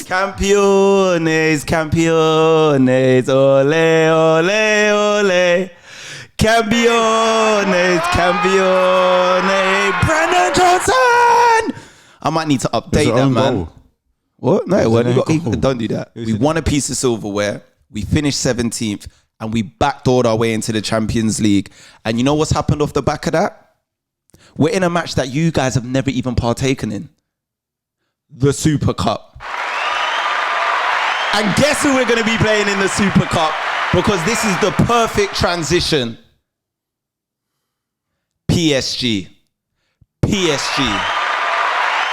Campeones, campeones, ole, ole, ole. Campeones, campeones. Brandon Johnson. I might need to update that, man. Goal. What? No, don't do that. We won a piece of silverware. We finished 17th, and we backdoored our way into the Champions League. And you know what's happened off the back of that? We're in a match that you guys have never even partaken in. The Super Cup. And guess who we're going to be playing in the Super Cup? Because this is the perfect transition. PSG.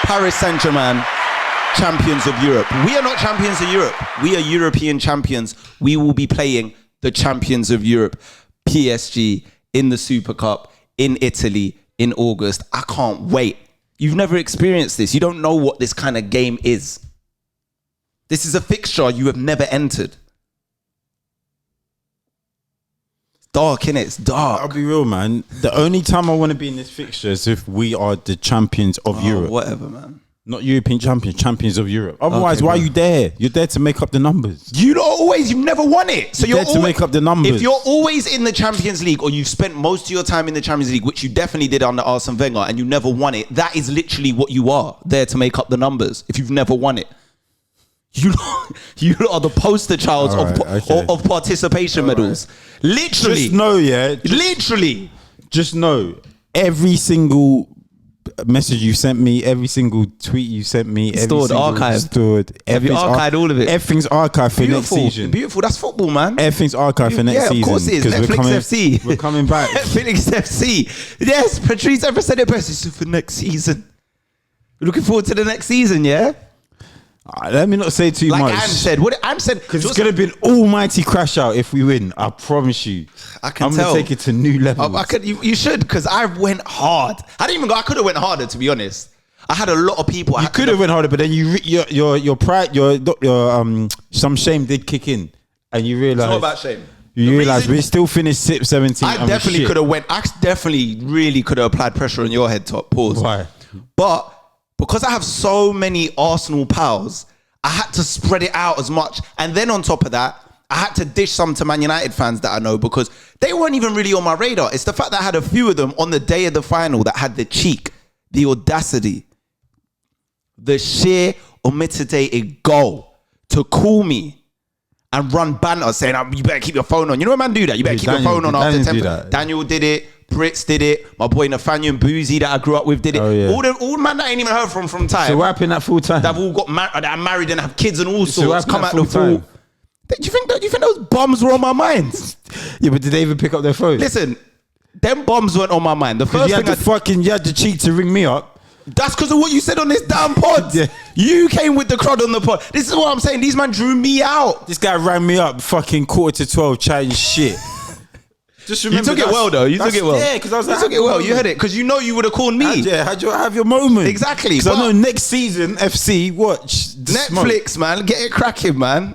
Paris Saint-Germain, champions of Europe. We are not champions of Europe. We are European champions. We will be playing the champions of Europe, PSG, in the Super Cup in Italy in August. I can't wait. You've never experienced this. You don't know what this kind of game is. This is a fixture you have never entered. It's dark, innit? It's dark. I'll be real, man. The only time I want to be in this fixture is if we are the champions of Europe. Whatever, man. Not European champions, champions of Europe. Otherwise, why are you there? You're there to make up the numbers. You've never won it. So you're there to make up the numbers. If you're always in the Champions League, or you've spent most of your time in the Champions League, which you definitely did under Arsene Wenger, and you never won it, that is literally what you are, there to make up the numbers. If you've never won it. You are the poster child of participation medals. Literally. Just know, literally. Just know, every single message you sent me, every single tweet you sent me, stored, archived. Have you archived all of it? Everything's archived for next season. Beautiful. That's football, man. Everything's archived for next season. Yeah, of course it is. Netflix FC. We're coming back. Netflix FC. Yes, Patrice ever said it best. It's for next season. We're looking forward to the next season, yeah? Let me not say too much. Like Anne said. What Anne said. Because it's going to be an almighty crash out if we win. I promise you. I'm going to take it to new levels. You should, because I went hard. I didn't even go. I could have went harder, to be honest. I had a lot of people. You could have went harder, but then your pride, your some shame did kick in, and you realize it's not about shame. You realize we still finished 17th. I definitely could have went. I definitely really could have applied pressure on your head top. Pause. Why? But because I have so many Arsenal pals, I had to spread it out as much. And then on top of that, I had to dish some to Man United fans that I know, because they weren't even really on my radar. It's the fact that I had a few of them on the day of the final that had the cheek, the audacity, the sheer unmitigated goal to call me and run banter saying, you better keep your phone on. You know when man do that? You better keep your phone on after 10. Daniel did it. Brits did it. My boy Nathaniel Boozy that I grew up with did it. Oh, yeah. All man that I ain't even heard from time. So what happened at full time? They've all got that are married and have kids and all sorts. So come out the full. Do you think those bombs were on my mind? Yeah, but did they even pick up their phone? Listen, them bombs weren't on my mind. The first thing you had the cheek to ring me up. That's because of what you said on this damn pod. Yeah. You came with the crowd on the pod. This is what I'm saying. These man drew me out. This guy rang me up fucking 11:45 chatting shit. Just remember, you took it well though. You took it well. Yeah, because I was like, you took it well. You heard it because you know you would have called me. How'd you have your moment? Exactly. Because I know next season FC watch Netflix, smoke. man. Get it cracking, man.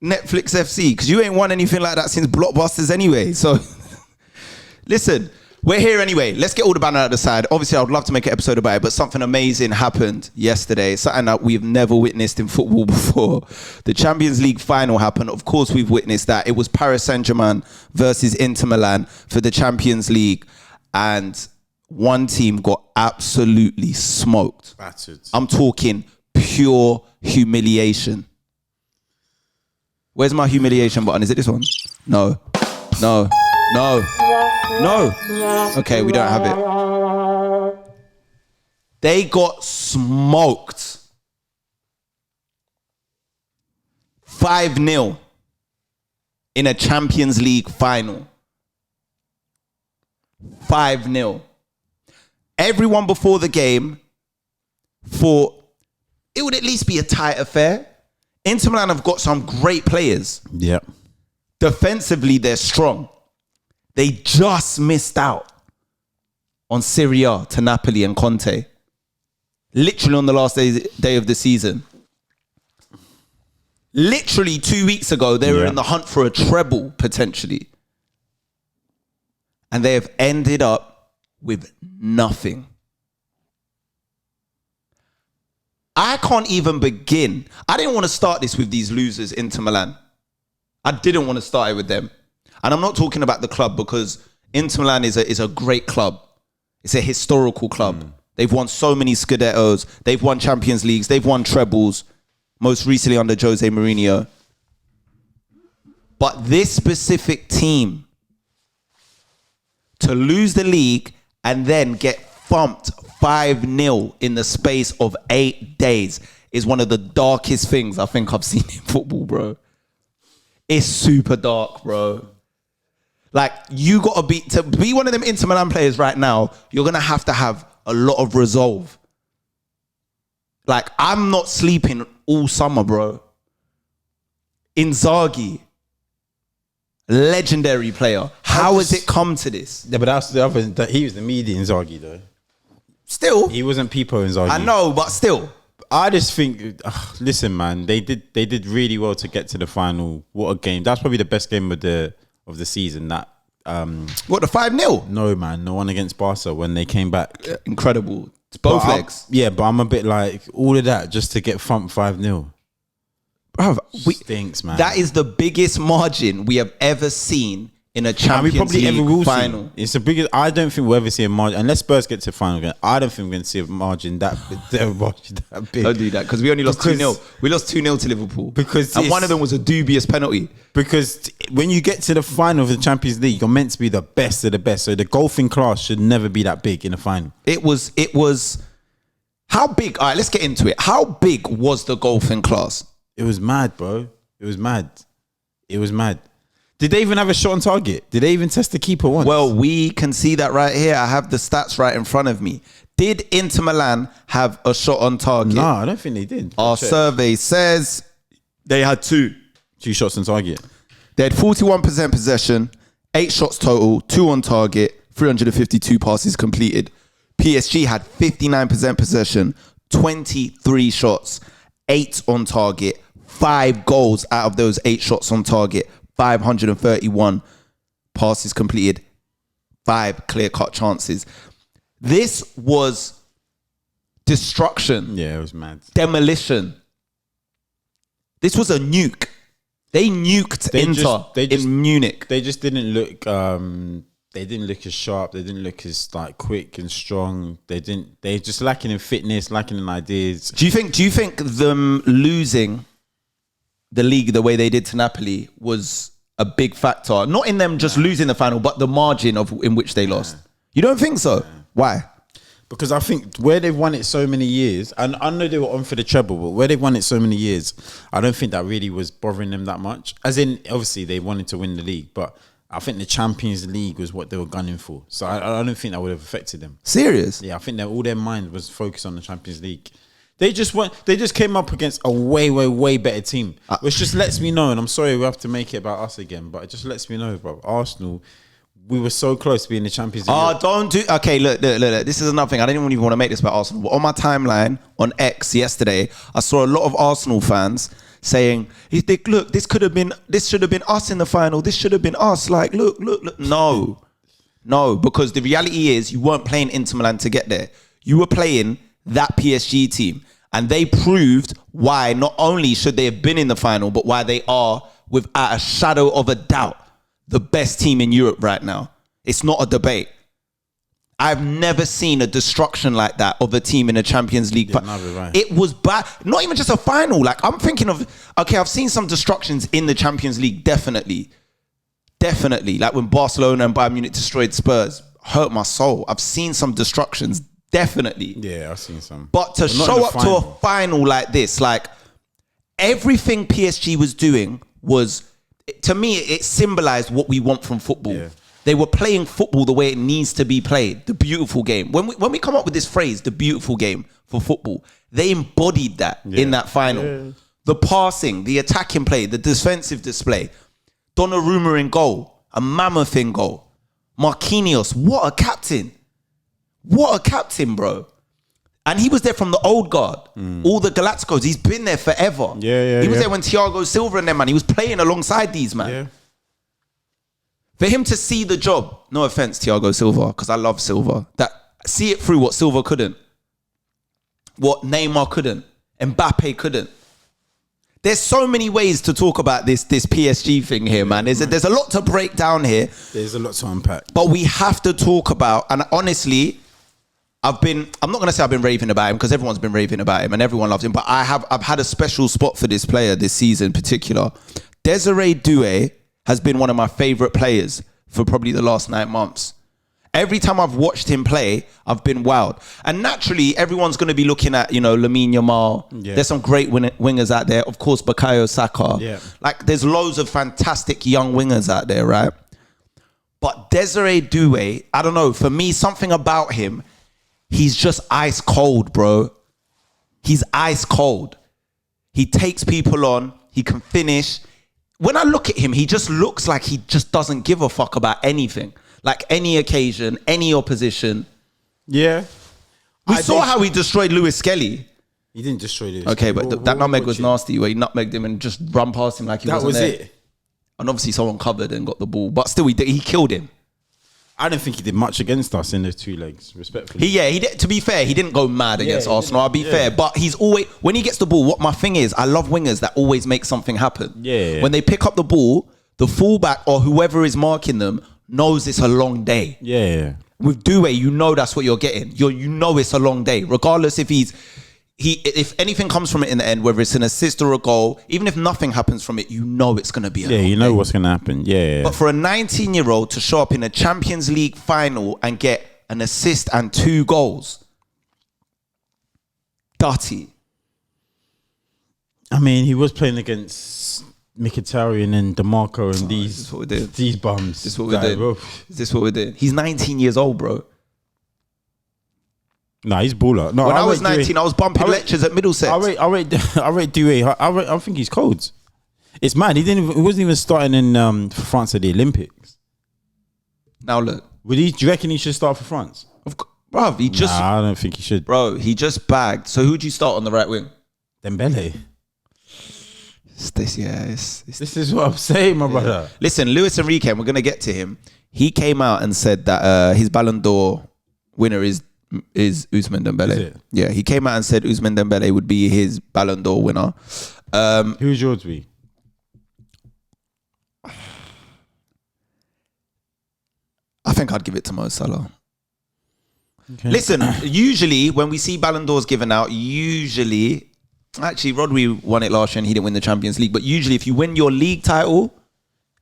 Netflix FC, because you ain't won anything like that since Blockbusters anyway. So listen, we're here anyway. Let's get all the banner out of the side. Obviously, I would love to make an episode about it, but something amazing happened yesterday. Something that we've never witnessed in football before. The Champions League final happened. Of course, we've witnessed that. It was Paris Saint-Germain versus Inter Milan for the Champions League. And one team got absolutely smoked. Battered. I'm talking pure humiliation. Where's my humiliation button? Is it this one? No. Okay, we don't have it. They got smoked. 5-0 in a Champions League final. 5-0. Everyone before the game thought it would at least be a tight affair. Inter Milan have got some great players. Yeah. Defensively, they're strong. They just missed out on Serie A to Napoli and Conte. Literally on the last day of the season. Literally 2 weeks ago, they were in the hunt for a treble, potentially. And they have ended up with nothing. I can't even begin. I didn't want to start this with these losers, Inter Milan. I didn't want to start it with them. And I'm not talking about the club because Inter Milan is a great club. It's a historical club. They've won so many Scudettos. They've won Champions Leagues. They've won trebles. Most recently under Jose Mourinho. But this specific team, to lose the league and then get thumped 5-0 in the space of 8 days is one of the darkest things I think I've seen in football, bro. It's super dark, bro. Like, to be one of them Inter Milan players right now, you're going to have a lot of resolve. Like, I'm not sleeping all summer, bro. Inzaghi, legendary player. How has it come to this? Yeah, but that's the other. He was the media Inzaghi, though. Still, he wasn't Pipo Inzaghi. I know, but still, I just think. Listen, man, they did really well to get to the final. What a game! That's probably the best game of the season. That what, the 5-0? No, man, the one against Barca when they came back. Incredible. It's both legs. But I'm a bit like all of that just to get thumped 5-0. Bruv, stinks, man. That is the biggest margin we have ever seen in a Champions League final. It's the biggest. I don't think we'll ever see a margin unless Spurs get to the final again. I don't think we're going to see a margin that big. Don't do that because we only lost 2-0. We lost 2-0 to Liverpool and one of them was a dubious penalty. Because when you get to the final of the Champions League, you're meant to be the best of the best. So the golfing class should never be that big in the final. It was. How big? All right, let's get into it. How big was the golfing class? It was mad, bro. It was mad. Did they even have a shot on target? Did they even test the keeper once? Well, we can see that right here. I have the stats right in front of me. Did Inter Milan have a shot on target? No, I don't think they did. Our survey says they had 2 shots on target. They had 41% possession, 8 shots total, 2 on target, 352 passes completed. PSG had 59% possession, 23 shots, 8 on target, 5 goals out of those 8 shots on target, 531 passes completed, 5 clear-cut chances. This was destruction. Yeah, it was mad. Demolition. This was a nuke. They nuked Inter in Munich. They just didn't look. They didn't look as sharp. They didn't look as like quick and strong. They're just lacking in fitness, lacking in ideas. Do you think them losing the league the way they did to Napoli was a big factor? Not in them just losing the final, but the margin in which they lost. You don't think so? Why? Because I think where they've won it so many years, and I know they were on for the treble, but where they've won it so many years, I don't think that really was bothering them that much. As in, obviously, they wanted to win the league, but I think the Champions League was what they were gunning for. So I don't think that would have affected them. Serious? Yeah, I think that all their mind was focused on the Champions League. They just came up against a way better team, which just lets me know, and I'm sorry we have to make it about us again, but it just lets me know, bro. Arsenal, we were so close to being the Champions League. Oh, don't do... Okay, look. This is another thing. I didn't even want to make this about Arsenal. But on my timeline on X yesterday, I saw a lot of Arsenal fans saying, look, this should have been us in the final. This should have been us. Like, look. No, because the reality is you weren't playing Inter Milan to get there. You were playing that PSG team. And they proved why not only should they have been in the final, but why they are, without a shadow of a doubt, the best team in Europe right now. It's not a debate. I've never seen a destruction like that of a team in a Champions League. Right. It was bad. Not even just a final. Like, I'm thinking of, okay, I've seen some destructions in the Champions League, definitely. Like when Barcelona and Bayern Munich destroyed Spurs, hurt my soul. I've seen some destructions, definitely. Yeah, I've seen some. But to show up to a final like this, like everything PSG was doing was, to me, it symbolized what we want from football. Yeah. They were playing football the way it needs to be played, the beautiful game. When we come up with this phrase, the beautiful game for football, they embodied that in that final. Yeah. The passing, the attacking play, the defensive display. Donnarumma in goal, a mammoth in goal. Marquinhos, what a captain. What a captain, bro. And he was there from the old guard. All the Galacticos, he's been there forever. He was there when Thiago Silva and them, man. He was playing alongside these, man. Yeah. For him to see the job, no offense, Thiago Silva, because I love Silva, that see it through what Silva couldn't, what Neymar couldn't. Mbappe couldn't. There's so many ways to talk about this PSG thing here, man. There's a lot to break down here. There's a lot to unpack. But we have to talk about, and honestly, I'm not going to say I've been raving about him because everyone's been raving about him and everyone loves him, but I've had a special spot for this player this season in particular. Desiree Doué has been one of my favourite players for probably the last 9 months. Every time I've watched him play, I've been wowed. And naturally, everyone's going to be looking at, Lamine Yamal. Yeah. There's some great wingers out there. Of course, Bukayo Saka. Yeah. Like, there's loads of fantastic young wingers out there, right? But Desiree Doué, I don't know, for me, something about him, he's just ice cold, bro. He's ice cold. He takes people on. He can finish. When I look at him, he just looks like he just doesn't give a fuck about anything. Like any occasion, any opposition. Yeah. We saw how he destroyed Lewis Skelly. He didn't destroy Lewis Okay, but that nutmeg was nasty where he nutmegged him and just run past him like he wasn't there. That was it. And obviously someone covered and got the ball. But still, he killed him. I don't think he did much against us in those 2 legs, respectfully. He did, to be fair, he didn't go mad against Arsenal. I'll be fair. But he's always, when he gets the ball, what my thing is, I love wingers that always make something happen. Yeah. When they pick up the ball, the fullback or whoever is marking them knows it's a long day. Yeah. With Doué, you know that's what you're getting. You know it's a long day. Regardless if if anything comes from it in the end, whether it's an assist or a goal, even if nothing happens from it, you know it's going to be a long day. Yeah, you know what's going to happen. Yeah. But for a 19-year-old to show up in a Champions League final and get an assist and 2 goals, dirty. I mean, he was playing against Mkhitaryan and DeMarco and these bums. This is what we're doing. Is this what we're doing? He's 19 years old, bro. Nah, he's baller. No, when I was 19, I was bumping lectures at Middlesex. I rate Doué. I think he's cold. It's mad. He wasn't even starting in for France at the Olympics. Now look, do you reckon he should start for France? Bro, I don't think he should. Bro, he just bagged. So who'd you start on the right wing? Dembele. This is what I'm saying, my brother. Listen, Luis Enrique, and we're gonna get to him. He came out and said that his Ballon d'Or winner is Ousmane Dembele. Is it? Yeah, he came out and said Ousmane Dembele would be his Ballon d'Or winner. Who's yours be? I think I'd give it to Mo Salah. Okay. Listen, usually when we see Ballon d'Ors given out, actually Rodri won it last year and he didn't win the Champions League, but usually if you win your league title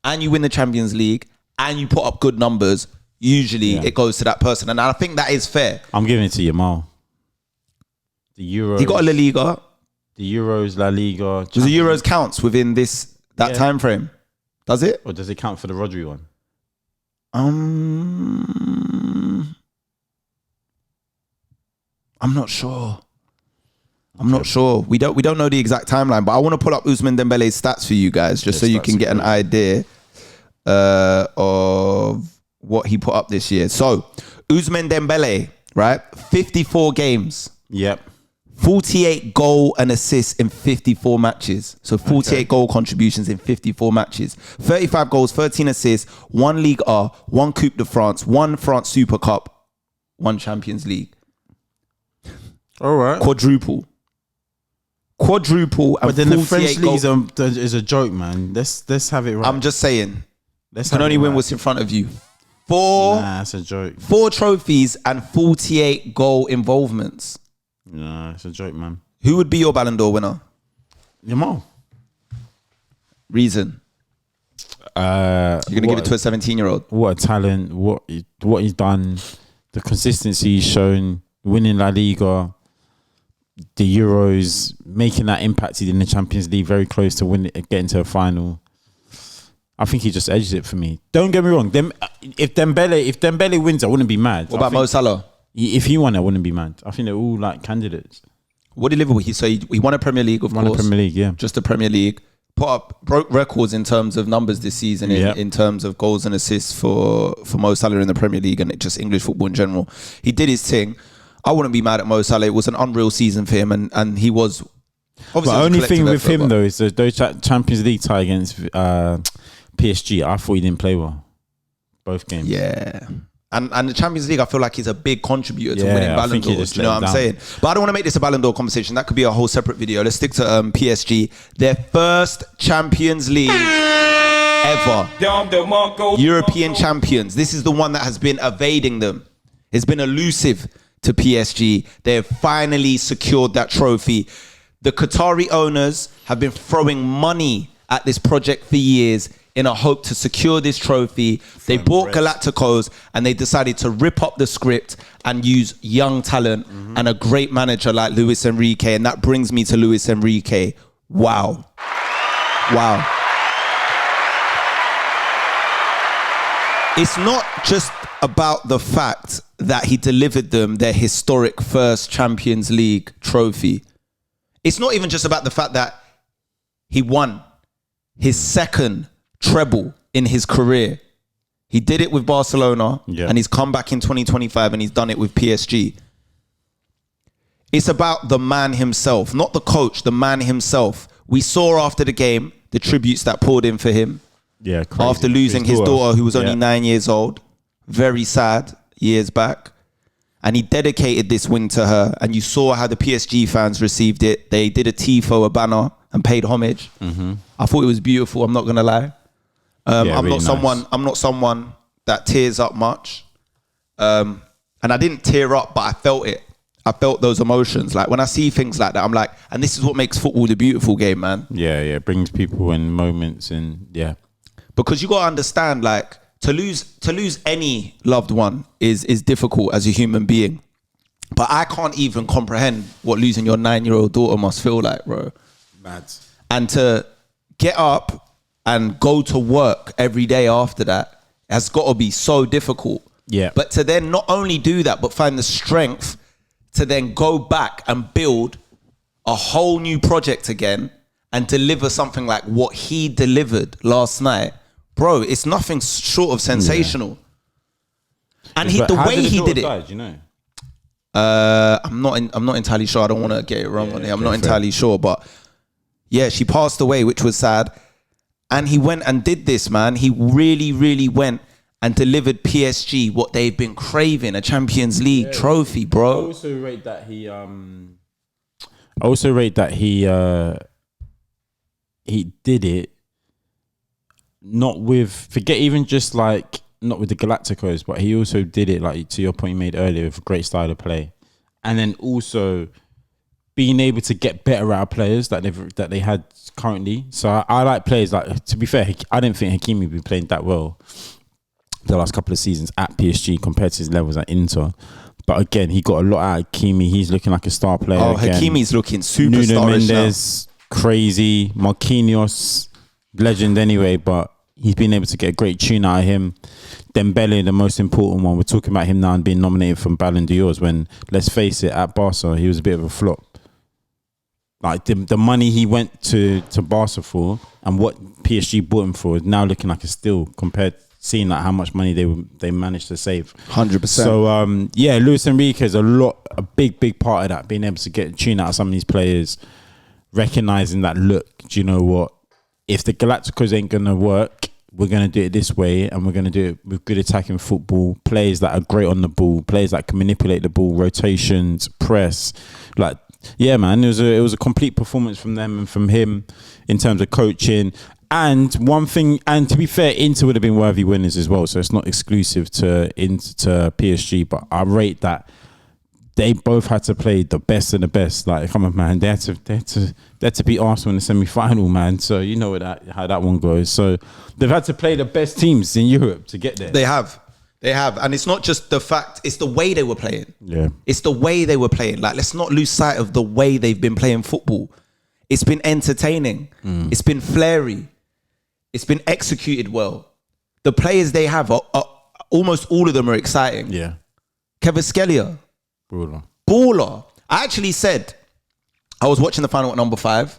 and you win the Champions League and you put up good numbers, usually it goes to that person. And I think that is fair. I'm giving it to Yamal. The Euros. He got a La Liga. The Euros, La Liga. Does the Euros counts within that time frame? Does it? Or does it count for the Rodri one? I'm not sure. We don't know the exact timeline, but I want to pull up Ousmane Dembele's stats for you guys, just so you can get an idea of what he put up this year. So, Ousmane Dembele, right? 54 games. Yep. 48 goal and assists in 54 matches. So 48 goal contributions in 54 matches. 35 goals, 13 assists, 1 Ligue A, 1 Coupe de France, 1 France Super Cup, 1 Champions League. All right. Quadruple. But then the French league is a joke, man. Let's have it right. I'm just saying. You can only win what's in front of you. That's a joke. 4 trophies and 48 goal involvements. Nah, it's a joke, man. Who would be your Ballon d'Or winner? Yamal. Reason? You're going to give it to a 17-year-old. What a talent. What he's done. The consistency he's shown. Winning La Liga. The Euros. Making that impact in the Champions League. Very close to getting to a final. I think he just edged it for me. Don't get me wrong. If Dembele wins, I wouldn't be mad. What about Mo Salah? If he won, I wouldn't be mad. I think they're all like candidates. What did Liverpool? He won a Premier League, of course. Won a Premier League, yeah. Just a Premier League. Broke records in terms of numbers this season, in terms of goals and assists for Mo Salah in the Premier League and just English football in general. He did his thing. I wouldn't be mad at Mo Salah. It was an unreal season for him, and he was. The only thing with him though is those Champions League tie against PSG. I thought he didn't play well, both games. Yeah, And the Champions League, I feel like he's a big contributor to winning Ballon d'Ors. You know what I'm saying? But I don't want to make this a Ballon d'Or conversation. That could be a whole separate video. Let's stick to PSG. Their first Champions League ever. European champions. This is the one that has been evading them. It's been elusive to PSG. They've finally secured that trophy. The Qatari owners have been throwing money at this project for years in a hope to secure this trophy. They bought Galacticos and they decided to rip up the script and use young talent and a great manager like Luis Enrique. And that brings me to Luis Enrique. Wow. Wow. It's not just about the fact that he delivered them their historic first Champions League trophy. It's not even just about the fact that he won his second treble in his career. He did it with Barcelona and he's come back in 2025 and he's done it with PSG. It's about the man himself, not the coach, the man himself. We saw after the game the tributes that poured in for him. Yeah, crazy. After losing his daughter who was only 9 years old. Very sad years back. And he dedicated this win to her. And you saw how the PSG fans received it. They did a tifo, a banner, and paid homage. I thought it was beautiful, I'm not going to lie. I'm not someone that tears up much. And I didn't tear up, but I felt it. I felt those emotions. Like when I see things like that, I'm like, and this is what makes football the beautiful game, man. Yeah, it brings people in moments and because you got to understand, like, to lose any loved one is difficult as a human being. But I can't even comprehend what losing your 9-year-old daughter must feel like, bro. Mad. And to get up and go to work every day after that has got to be so difficult. Yeah. But to then not only do that, but find the strength to then go back and build a whole new project again and deliver something like what he delivered last night. Bro, it's nothing short of sensational. And the way he did it. Died, you know? I'm not entirely sure. I don't want to get it wrong on here. I'm not entirely sure, but yeah, she passed away, which was sad. And he went and did this, man. He really, really went and delivered PSG what they've been craving, a Champions League trophy, bro. I also rate that he did it not with, forget even just like, not with the Galacticos, but he also did it, like to your point you made earlier, with a great style of play. And then also being able to get better out of players that they had currently. So I like players like, to be fair, I didn't think Hakimi been playing that well the last couple of seasons at PSG compared to his levels at Inter. But again, he got a lot out of Hakimi. He's looking like a star player. Oh, again. Hakimi's looking super starish now. Crazy. Marquinhos, legend anyway, but he's been able to get a great tune out of him. Dembele, the most important one. We're talking about him now and being nominated for Ballon d'Or when, let's face it, at Barca, he was a bit of a flop. Like the money he went to Barca for and what PSG bought him for is now looking like a steal compared, seeing like how much money they managed to save. 100%. So Luis Enrique is a big part of that, being able to get a tune out of some of these players, recognizing that, look, do you know what? If the Galacticos ain't gonna work, we're going to do it this way, and we're going to do it with good attacking football, players that are great on the ball, players that can manipulate the ball, rotations, press. Like, yeah, man, it was a complete performance from them and from him in terms of coaching. And one thing, and to be fair, Inter would have been worthy winners as well, so it's not exclusive to PSG, but I rate that they both had to play the best of the best. Like, come on, man, they had to beat Arsenal in the semi-final, man. So you know how that one goes. So they've had to play the best teams in Europe to get there. They have, and it's not just the fact; it's the way they were playing. Yeah, it's the way they were playing. Like, let's not lose sight of the way they've been playing football. It's been entertaining. It's been flary. It's been executed well. The players they have are almost all of them are exciting. Yeah, Kvaratskhelia. Baller. I actually said, I was watching the final at number 5.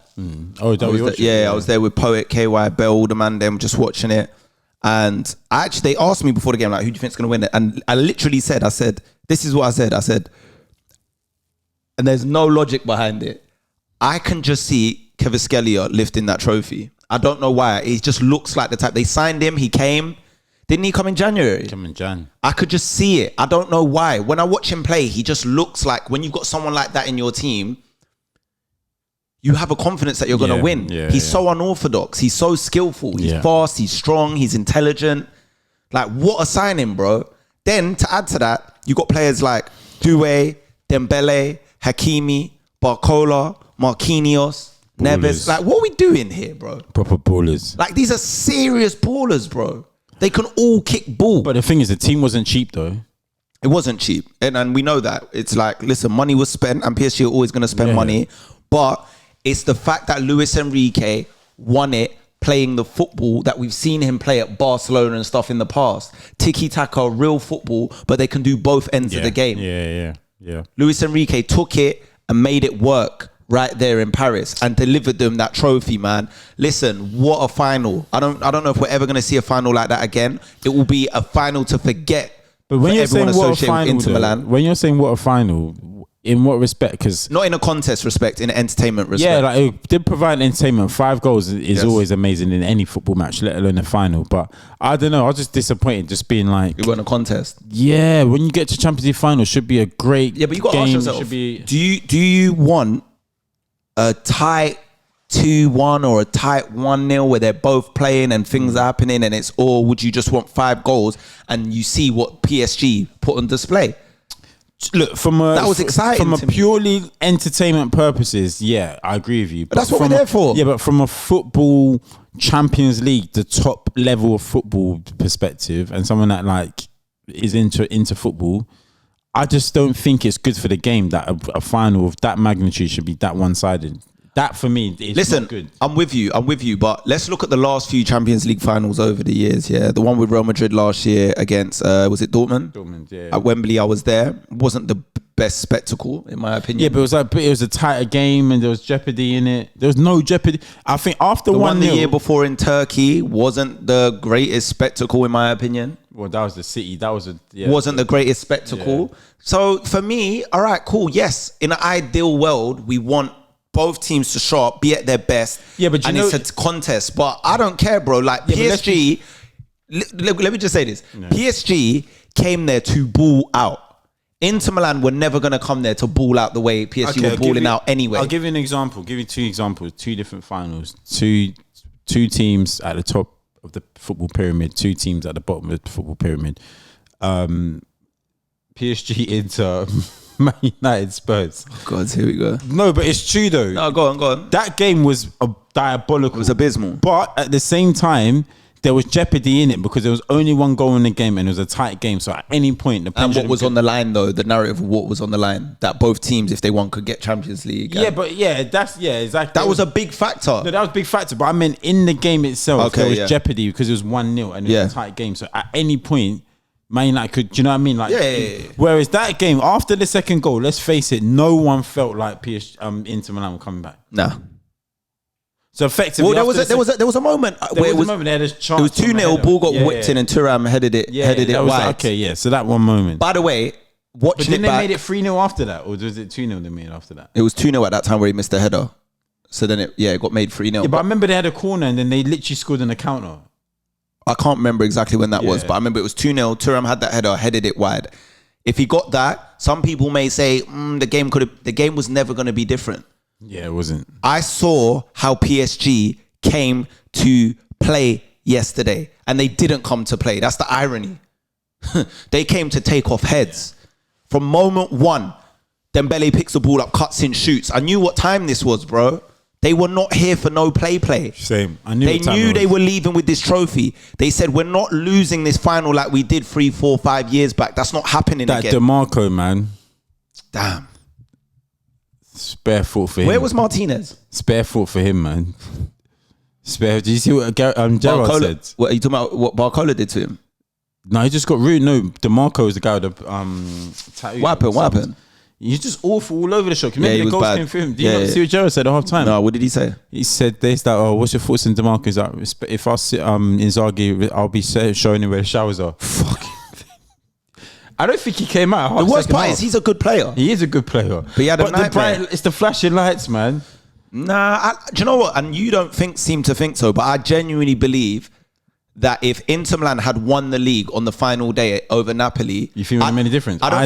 Oh, I was there with Poet, KY, Bell, the man, them just watching it. And they asked me before the game, like, who do you think's going to win it? And I literally said, this is what I said, and there's no logic behind it. I can just see Kvaratskhelia lifting that trophy. I don't know why. He just looks like the type. They signed him, he came. Didn't he come in January? Come in Jan. I could just see it. I don't know why. When I watch him play, he just looks like, when you've got someone like that in your team, you have a confidence that you're going to win. He's so unorthodox. He's so skillful. He's fast. He's strong. He's intelligent. Like, what a signing, bro. Then, to add to that, you got players like Doué, Dembele, Hakimi, Barcola, Marquinhos, Neves. Like, what are we doing here, bro? Proper ballers. Like, these are serious ballers, bro. They can all kick ball. But the thing is, the team wasn't cheap, though. It wasn't cheap. And we know that. It's like, listen, money was spent, and PSG are always going to spend money. But it's the fact that Luis Enrique won it playing the football that we've seen him play at Barcelona and stuff in the past. Tiki-taka, real football, but they can do both ends of the game. Yeah. Luis Enrique took it and made it work right there in Paris and delivered them that trophy, man. Listen, what a final. I don't know if we're ever going to see a final like that again. It will be a final to forget. But when you're saying what a final, Inter Milan. when you're saying what a final, in what respect? Because not in a contest respect, in an entertainment respect. Yeah, like it did provide entertainment. 5 goals is always amazing in any football match, let alone a final. But I don't know. I was just disappointed, just being like, it wasn't a contest. Yeah, when you get to Champions League final, should be a great. Yeah, but you got to ask yourself: do you want a tight 2-1 or a tight 1-0 where they're both playing and things are happening, and it's, or would you just want 5 goals and you see what PSG put on display? Look, that was exciting. From a purely entertainment purposes, yeah, I agree with you. But that's what we're there for. Yeah, but from a football Champions League, the top level of football perspective, and someone that like is into football, I just don't think it's good for the game that a final of that magnitude should be that one-sided. That for me is not good. I'm with you. But let's look at the last few Champions League finals over the years. Yeah, the one with Real Madrid last year against was it Dortmund? Dortmund, yeah. At Wembley, I was there. Wasn't the best spectacle in my opinion. Yeah, but it was a tighter game and there was jeopardy in it. There was no jeopardy. I think after the one the year before in Turkey wasn't the greatest spectacle in my opinion. Well, that was the City. That was wasn't the greatest spectacle. Yeah. So for me, all right, cool. Yes, in an ideal world, we want both teams to show up, be at their best. Yeah, but it's a contest. But I don't care, bro. Like PSG, let me just say this. Yeah. PSG came there to ball out. Inter Milan were never going to come there to ball out the way PSG were balling out anyway. I'll give you an example. Give you 2 examples. 2 different finals. Two teams at the top of the football pyramid. 2 teams at the bottom of the football pyramid. PSG, Inter, Man United, Spurs. Oh God, here we go. No, but it's true though. No, go on. That game was diabolical. It was abysmal. But at the same time, there was jeopardy in it because there was only 1 goal in the game and it was a tight game. So at any point, the and what was on the line though, the narrative of what was on the line, that both teams, if they won, could get Champions League. Yeah, but exactly. That was a big factor. No, that was a big factor. But I meant in the game itself, there was jeopardy because it was 1-0 and it was a tight game. So at any point, Man United could, do you know what I mean? Like, whereas that game, after the second goal, let's face it, no one felt like Inter Milan were coming back. No. So effectively, well, there was a moment where they had a chance. It was 2-0, ball got whipped in and Thuram headed it wide. Like, okay, yeah. So that one moment. By the way, watching it back, they made it 3-0 after that, or was it 2-0 they made after that? It was 2-0 at that time where he missed the header. So then it got made 3-0. Yeah, but I remember they had a corner and then they literally scored on a counter. I can't remember exactly when that was, but I remember it was 2-0. Thuram had that header, headed it wide. If he got that, some people may say the game was never going to be different. Yeah, it wasn't. I saw how PSG came to play yesterday, and they didn't come to play. That's the irony. They came to take off heads. From moment 1, Dembele picks the ball up, cuts in, shoots. I knew what time this was, bro. They were not here for no play. Same. I knew. They knew they were leaving with this trophy. They said, we're not losing this final like we did 3, 4, 5 years back. That's not happening again. That DeMarco, man. Damn. Spare foot for him. Where was Martinez? Spare foot for him, man. Did you see what Gerrard said? What are you talking about? What Barcola did to him? No, he just got rude. No, DeMarco was the guy with the tattoo. What happened? He's just awful all over the show. Remember the goals came through him? Did you not see what Gerrard said at half time? No, what did he say? He said this, that, what's your thoughts on DeMarco? He's like, if I sit in Zaghi, I'll be showing him where the showers are. Fucking I don't think he came out. The worst part is he's a good player. He is a good player. But he had a nightmare. It's the flashing lights, man. Nah, do you know what? And you don't seem to think so, but I genuinely believe that if Inter Milan had won the league on the final day over Napoli, You think it would have made a difference? I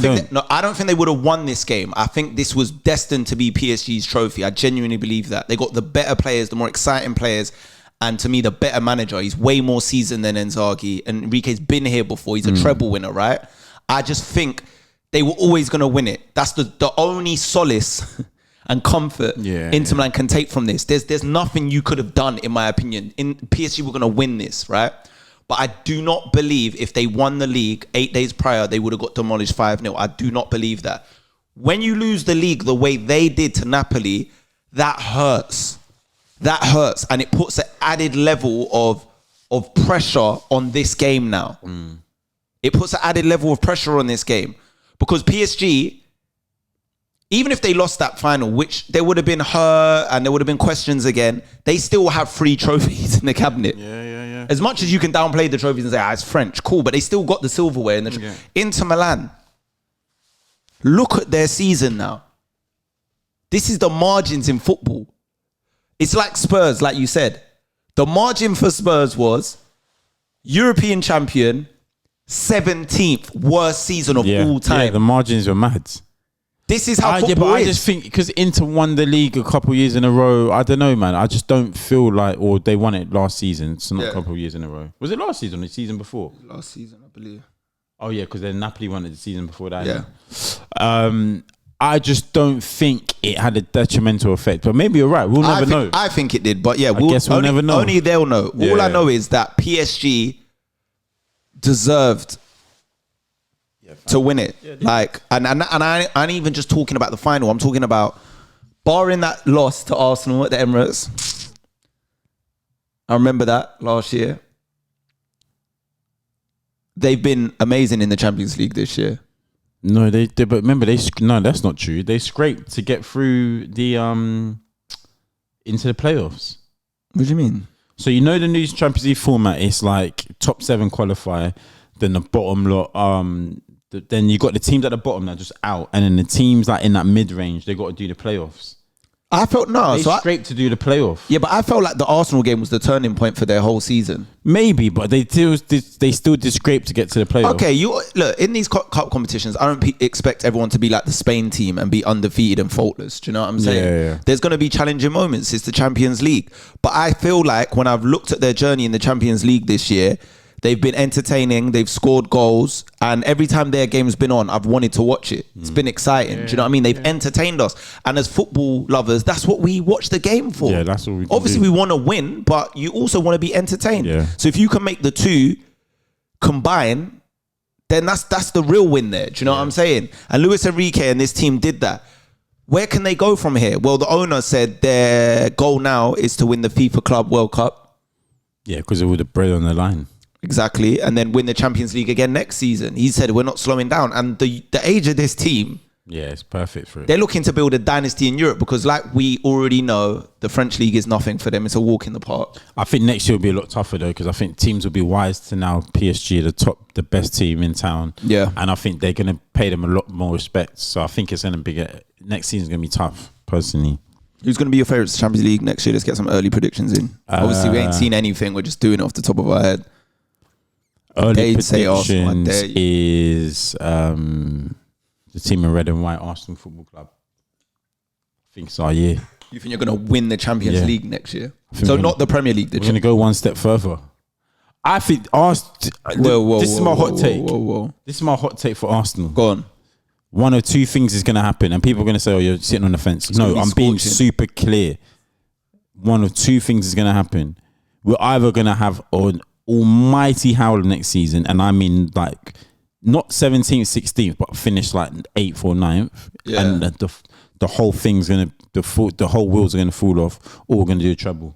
don't think they would have won this game. I think this was destined to be PSG's trophy. I genuinely believe that. They got the better players, the more exciting players, and to me, the better manager. He's way more seasoned than Inzaghi. And Enrique's been here before. He's a treble winner, right? I just think they were always going to win it. That's the only solace and comfort Inter Milan can take from this. There's nothing you could have done, in my opinion. PSG were going to win this, right? But I do not believe if they won the league 8 days prior, they would have got demolished 5-0. I do not believe that. When you lose the league the way they did to Napoli, that hurts. That hurts. And it puts an added level of pressure on this game now. It puts an added level of pressure on this game. Because PSG, even if they lost that final, which there would have been her and there would have been questions again, they still have 3 trophies in the cabinet. Yeah. As much as you can downplay the trophies and say, it's French, cool, but they still got the silverware in the Inter Milan. Look at their season now. This is the margins in football. It's like Spurs, like you said. The margin for Spurs was European champion, 17th worst season of all time. Yeah, the margins were mad. This is how football is. I just think because Inter won the league a couple of years in a row, I don't know, man. I just don't feel like, or they won it last season. So not a couple of years in a row. Was it last season or the season before? Last season, I believe. Oh yeah, because then Napoli won it the season before that. Yeah. I just don't think it had a detrimental effect. But maybe you're right. We'll never know. I think it did, but yeah, I guess we'll never know. Only they'll know. All I know is that PSG deserved to win it. Like, and I ain't even just talking about the final. I'm talking about barring that loss to Arsenal at the Emirates. I remember that last year. They've been amazing in the Champions League this year. No, they but remember no, that's not true. They scraped to get through the into the playoffs. What do you mean? So you know the new Champions League format is like top 7 qualifier, then the bottom lot. Then you got the teams at the bottom that are just out, and then the teams like in that mid range, they got to do the playoffs. I felt they scraped to do the playoff. Yeah, but I felt like the Arsenal game was the turning point for their whole season. Maybe, but they still did scrape to get to the playoff. Okay, look in these cup competitions. I don't expect everyone to be like the Spain team and be undefeated and faultless. Do you know what I'm saying? Yeah. There's going to be challenging moments. It's the Champions League, but I feel like when I've looked at their journey in the Champions League this year, they've been entertaining. They've scored goals. And every time their game's been on, I've wanted to watch it. It's been exciting. Do you know what I mean? They've entertained us. And as football lovers, that's what we watch the game for. Yeah, that's what we Obviously, we want to win, but you also want to be entertained. Yeah. So if you can make the two combine, then that's the real win there. Do you know what I'm saying? And Luis Enrique and this team did that. Where can they go from here? Well, the owner said their goal now is to win the FIFA Club World Cup. Yeah, because of all the bread on the line. Exactly. And then win the Champions League again next season. He said we're not slowing down. And the age of this team, yeah, it's perfect for it. They're looking to build a dynasty in Europe because like we already know, the French league is nothing for them. It's a walk in the park. I think next year will be a lot tougher though, because I think teams will be wise to now PSG, the best team in town. Yeah. And I think they're going to pay them a lot more respect. So I think it's going to be, next season's going to be tough, personally. Who's going to be your favourite Champions League next year? Let's get some early predictions in. Obviously, we ain't seen anything. We're just doing it off the top of our head. Early predictions is the team in red and white, Arsenal Football Club. I think it's our year. You think you're going to win the Champions League next year? So not the Premier League. We're going to go one step further. I think this is my hot take. This is my hot take for Arsenal. Go on. One of two things is going to happen, and people are going to say, "Oh, you're sitting on the fence." No, I'm being super clear. One of two things is going to happen. We're either going to have an almighty howler next season, and I mean like not 17th, 16th, but finish like 8th or 9th, and the whole thing's going to the whole wheels are going to fall off, or we're going to do a treble.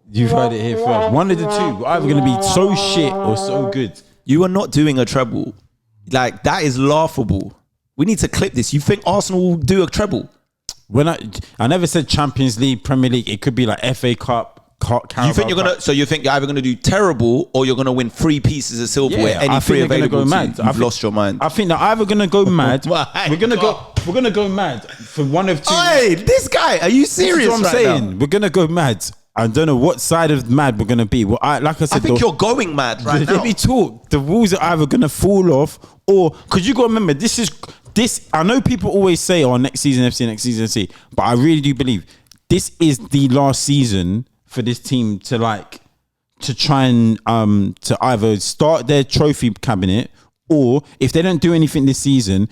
You've heard it here first. One of the two. We're either going to be so shit or so good. You are not doing a treble. Like, that is laughable. We need to clip this. You think Arsenal will do a treble? When I never said Champions League, Premier League. It could be like FA Cup, Carabao You think you're gonna? So you think you're either gonna do terrible or you're gonna win 3 pieces of silverware? Any 3 available? You've lost your mind. I think they're either gonna go mad. We're gonna go mad for one of two. Hey, this guy, are you serious? That's what I'm saying. Now? We're gonna go mad. I don't know what side of mad we're gonna be. Well, like I said, I think you're going mad right now. Let me talk. The rules are either gonna fall off, or because you got to remember, this. I know people always say, "Oh, next season FC, next season FC," but I really do believe this is the last season for this team to try and to either start their trophy cabinet, or if they don't do anything this season,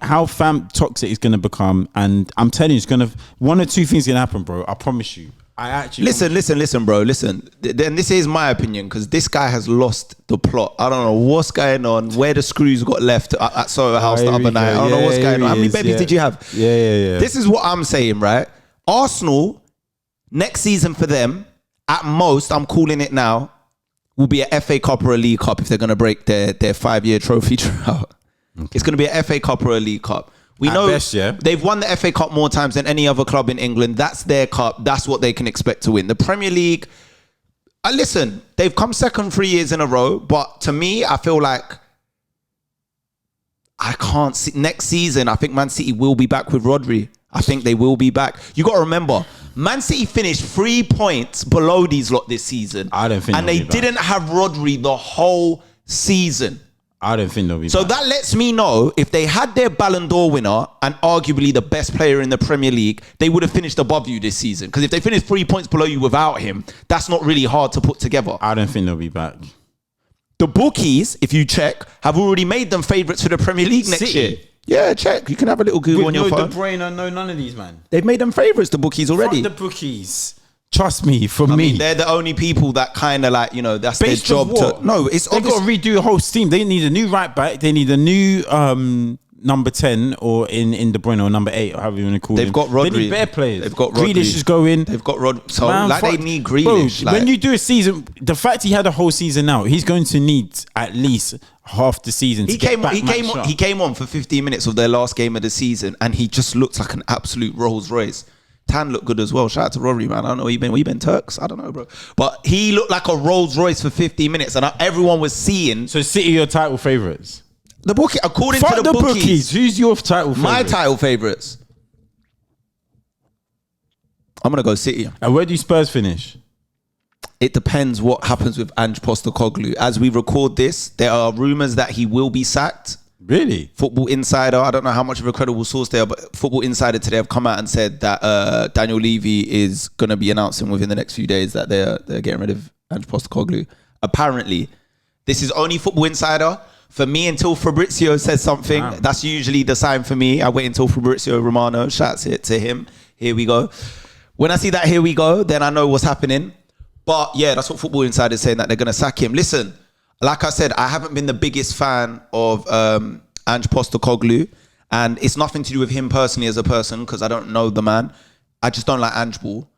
how toxic it's going to become. And I'm telling you, it's going to, one or two things going to happen, bro. I promise you. I actually listen, bro. Listen. Then this is my opinion, because this guy has lost the plot. I don't know what's going on, where the screws got left at Soho House the other night. I don't know what's going on. How many babies did you have? Yeah. This is what I'm saying, right? Arsenal, next season for them, at most, I'm calling it now, will be a FA Cup or a League Cup if they're going to break their 5-year trophy drought. Okay. It's going to be a FA Cup or a League Cup. We know they've won the FA Cup more times than any other club in England. That's their cup. That's what they can expect to win. The Premier League, listen, they've come second 3 years in a row. But to me, I feel like I can't see next season. I think Man City will be back with Rodri. I think they will be back. You got to remember, Man City finished 3 points below these lot this season. I don't think, and they didn't have Rodri the whole season. I don't think they'll be so back. That lets me know if they had their Ballon d'Or winner and arguably the best player in the Premier League, they would have finished above you this season. Because if they finished 3 points below you without him, that's not really hard to put together. I don't think they'll be back. The bookies, if you check, have already made them favourites for the Premier League next year. Yeah, check. You can have a little Google on your phone. No De Bruyne, no none of these, man. They've made them favourites, the bookies already. Fuck the bookies. Trust me, I mean, they're the only people that kind of like, that's their job to. No, it's they've got to redo the whole team. They need a new right back. They need a new number 10 or in De Bruyne or number 8 or however you want to call it. They've got Rodri. They need better players. They've got Rodri. Grealish is going. They've got Rod. So they need Grealish. Bro, when you do a season, the fact he had a whole season now, he's going to need at least half the season. He came on for 15 minutes of their last game of the season, and he just looked like an absolute Rolls Royce. Tan looked good as well. Shout out to Rodri, man. I don't know where you been Turks? I don't know, bro. But he looked like a Rolls Royce for 15 minutes, and everyone was seeing. So City your title favourites? The bookie, according to the bookies. Who's your title favourite? My title favourites. I'm gonna go City. And where do Spurs finish? It depends what happens with Ange Postecoglou. As we record this, there are rumours that he will be sacked. Really? Football Insider, I don't know how much of a credible source they are, but Football Insider today have come out and said that Daniel Levy is going to be announcing within the next few days that they're getting rid of Ange Postecoglou. Apparently, this is only Football Insider. For me, until Fabrizio says something, that's usually the sign for me. I wait until Fabrizio Romano shouts it to him. Here we go. When I see that here we go, then I know what's happening. But yeah, that's what Football Insider is saying, that they're going to sack him. Listen, like I said, I haven't been the biggest fan of Ange Postecoglou, and it's nothing to do with him personally as a person, because I don't know the man. I just don't like Ange Ball.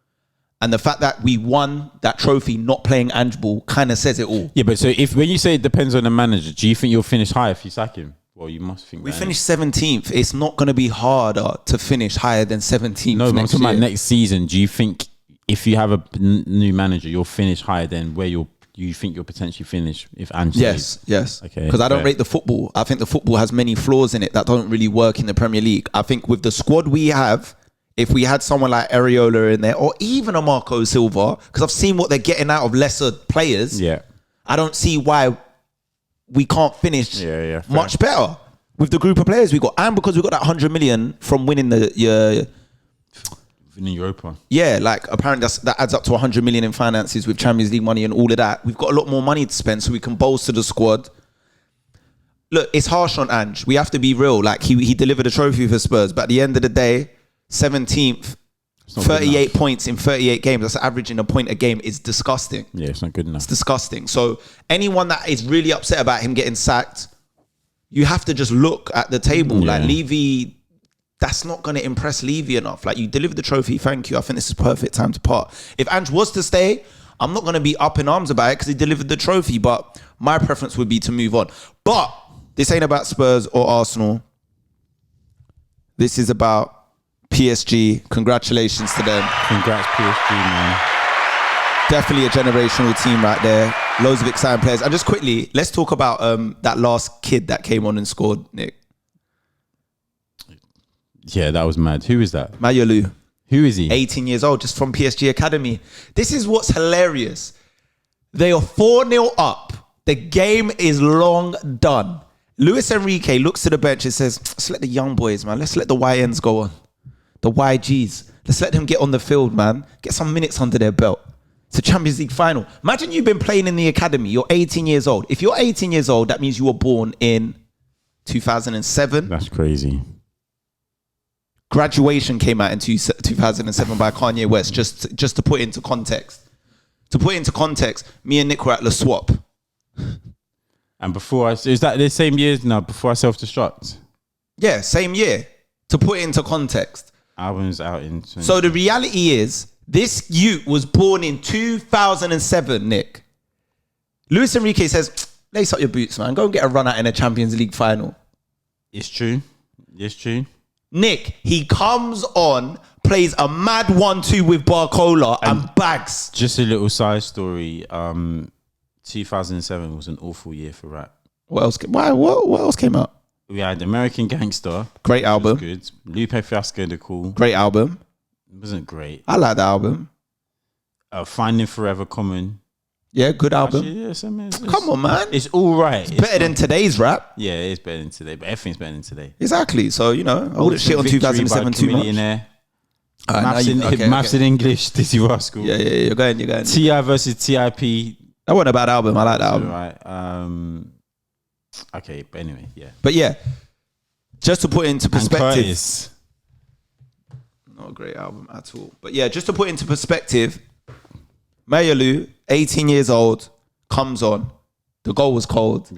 And the fact that we won that trophy not playing Ange Ball kind of says it all. Yeah, but so when you say it depends on the manager, do you think you'll finish high if you sack him? Well, you must think we finished 17th. It's not going to be harder to finish higher than 17th. No, I'm talking about next season. Do you think if you have a new manager, you'll finish higher than where you think you'll potentially finish if Ange stays? Yes. Okay. Because I don't rate the football. I think the football has many flaws in it that don't really work in the Premier League. I think with the squad we have, if we had someone like Areola in there, or even a Marco Silva, because I've seen what they're getting out of lesser players. Yeah. I don't see why we can't finish much better with the group of players we got, and because we got that 100 million from winning the in Europa. Yeah, like apparently that adds up to 100 million in finances with Champions League money and all of that. We've got a lot more money to spend, so we can bolster the squad. Look, it's harsh on Ange. We have to be real. Like he delivered a trophy for Spurs, but at the end of the day, 17th, 38 points in 38 games. That's averaging a point a game is disgusting. Yeah, it's not good enough. It's disgusting. So anyone that is really upset about him getting sacked, you have to just look at the table. Yeah. Like Levy, that's not going to impress Levy enough. Like, you delivered the trophy, thank you. I think this is perfect time to part. If Ange was to stay, I'm not going to be up in arms about it because he delivered the trophy, but my preference would be to move on. But this ain't about Spurs or Arsenal. This is about PSG. Congratulations to them. Congrats, PSG, man. Definitely a generational team right there. Loads of exciting players. And just quickly, let's talk about that last kid that came on and scored, Nick. Yeah, that was mad. Who is that? Mayalu. Who is he? 18 years old, just from PSG Academy. This is what's hilarious. They are 4-0 up. The game is long done. Luis Enrique looks to the bench and says, let's let the young boys, man. Let's let the YNs go on. The YGs. Let's let them get on the field, man. Get some minutes under their belt. It's a Champions League final. Imagine you've been playing in the academy. You're 18 years old. If you're 18 years old, that means you were born in 2007. That's crazy. Graduation came out in 2007 by Kanye West, just to put into context. To put into context, me and Nic were at Le Swap. And is that the same years now, before I self-destruct? Yeah, same year. To put it into context. Album's out in... So the reality is, this youth was born in 2007, Nic. Luis Enrique says, lace up your boots, man. Go and get a run out in a Champions League final. It's true. It's true. Nic, he comes on, plays a mad 1-2 with Barcola and bags. Just a little side story. 2007 was an awful year for rap. What else came out? We had American Gangster. Great album. Good. Lupe Fiasco, The Cool. Great album. It wasn't great. I like the album. Finding Forever Common. Yeah, good album. Actually, yes, I mean, come on, man. It's all right. It's better than today's rap. Yeah, it is better than today, but everything's better than today. Exactly. So, you know, I wouldn't shit on 2007 too much. Maths in English, Dizzy Rascal. Yeah, you're going. T.I. versus TIP. That wasn't a bad album. I like that album. Right. Okay, but anyway, yeah. But yeah, just to put into perspective. Not a great album at all. But yeah, just to put into perspective, Mayalu, 18 years old, comes on. The goal was cold.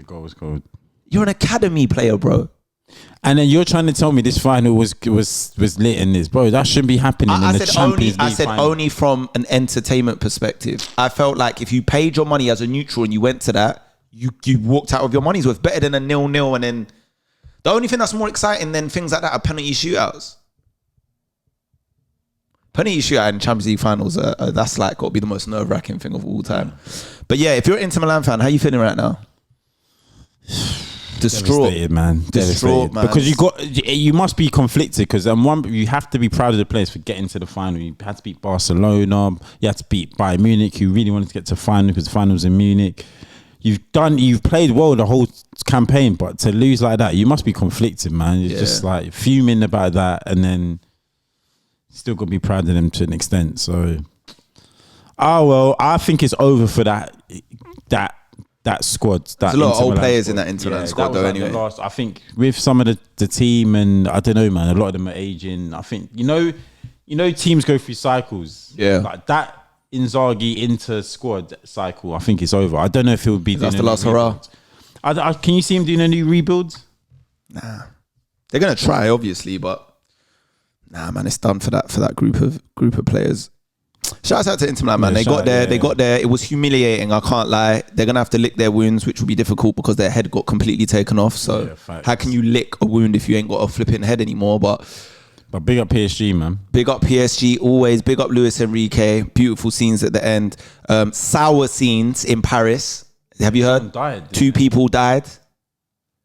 You're an academy player, bro. And then you're trying to tell me this final was lit in this, bro. That shouldn't be happening in the Champions League I said final. only from an entertainment perspective. I felt like if you paid your money as a neutral and you went to that, you walked out with your money's worth. Better than a 0-0. And then the only thing that's more exciting than things like that are penalty shootouts. Penalty shootout in Champions League finals, that's like got to be the most nerve-wracking thing of all time. But yeah, if you're an Inter Milan fan, how are you feeling right now? Distraught, devastated, man. Distraught, man. Because you must be conflicted. Because you have to be proud of the players for getting to the final. You had to beat Barcelona. You had to beat Bayern Munich. You really wanted to get to the final because the final was in Munich. You've played well the whole campaign, but to lose like that, you must be conflicted, man. It's just like fuming about that, and then still got to be proud of them to an extent. So, I think it's over for that squad. There's a lot of old players in that Inter Milan squad, though. Anyway, I think with some of the team, and I don't know, man. A lot of them are aging. I think you know, teams go through cycles. Yeah, like that Inzaghi Inter squad cycle. I think it's over. I don't know if it would be. That's the last hurrah. Can you see him doing a new rebuild? Nah, they're gonna try, obviously, but nah, man, it's done for that group of players. Shouts out to Inter Milan, man. Yeah, they got there. It was humiliating. I can't lie. They're gonna have to lick their wounds, which will be difficult because their head got completely taken off. So how can you lick a wound if you ain't got a flipping head anymore? But big up PSG, man. Big up PSG always. Big up Luis Enrique. Beautiful scenes at the end. Sour scenes in Paris. Have you heard? Two people died.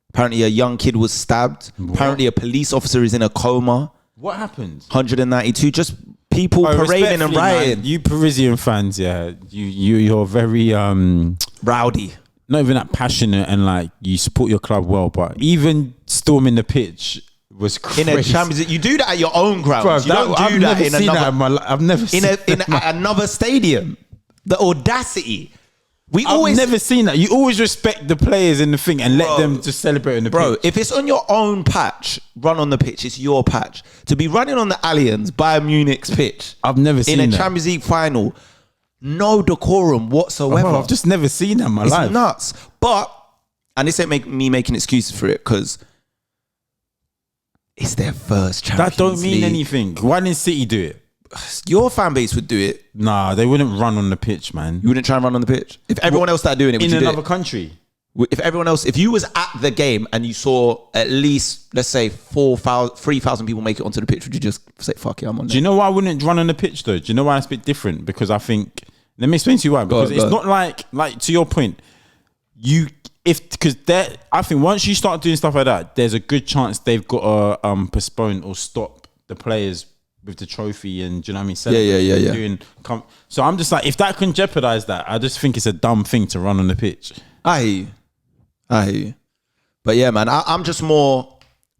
Apparently a young kid was stabbed. What? Apparently a police officer is in a coma. What happened? 192. Just people parading and rioting. Man, you Parisian fans, yeah, you're very rowdy. Not even that passionate, and like you support your club well, but even storming the pitch was crazy. In a Champions League, you do that at your own ground. You don't do that in another. I've never seen in another stadium. The audacity. I've never seen that. You always respect the players in the thing and let them just celebrate on the pitch. If it's on your own patch, run on the pitch. It's your patch. To be running on the Allianz, Bayern Munich's pitch, I've never seen in that. a Champions League final, no decorum whatsoever. I've just never seen that in my life. It's nuts. But, and this ain't me making excuses for it, because it's their first Champions League. That don't mean anything. Why didn't City do it? Your fan base would do it. Nah, they wouldn't run on the pitch, man. You wouldn't try and run on the pitch? If everyone else started doing it, would you do it? In another country? If you was at the game and you saw at least, let's say, 3,000 people make it onto the pitch, would you just say, fuck it, I'm on there? Do you know why I wouldn't run on the pitch, though? Do you know why it's a bit different? Because I think, let me explain to you why. Because it's not like to your point, I think once you start doing stuff like that, there's a good chance they've got to postpone or stop the players with the trophy and, do you know what I mean? Yeah. So I'm just like, if that can jeopardize that, I just think it's a dumb thing to run on the pitch. I hear you. But yeah, man, I'm just more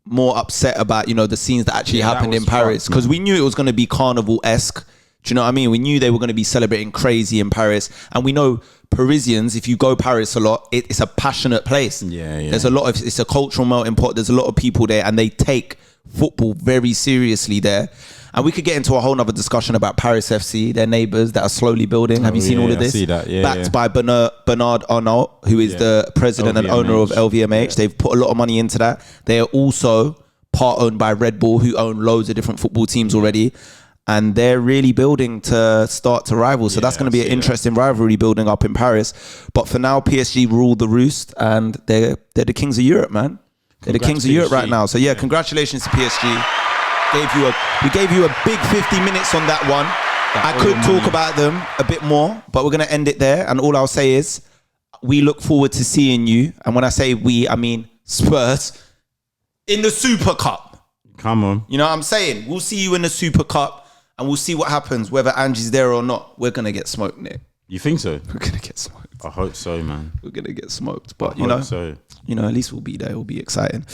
upset about, you know, the scenes that actually happened in Paris, because we knew it was going to be carnival-esque. Do you know what I mean? We knew they were going to be celebrating crazy in Paris, and we know Parisians, if you go Paris a lot, it's a passionate place. Yeah. There's it's a cultural melting pot. There's a lot of people there, and they take football very seriously there. And we could get into a whole nother discussion about Paris FC, their neighbours that are slowly building. Have you seen all of this? I see that. Backed by Bernard Arnault, who is the president and owner of LVMH. They've put a lot of money into that. They are also part owned by Red Bull, who own loads of different football teams already. And they're really building to start to rival. So that's going to be an interesting rivalry building up in Paris. But for now, PSG rule the roost, and they're the kings of Europe, man. They're the kings of Europe right now. So yeah, congratulations to PSG. We gave you a big 50 minutes on that one. I could talk about them a bit more, but we're going to end it there. And all I'll say is, we look forward to seeing you. And when I say we, I mean Spurs in the Super Cup. Come on. You know what I'm saying? We'll see you in the Super Cup. And we'll see what happens, whether Angie's there or not. We're going to get smoked, Nick. You think so? We're going to get smoked. I hope so, man. We're going to get smoked. But, you know, at least we'll be there. It'll be exciting.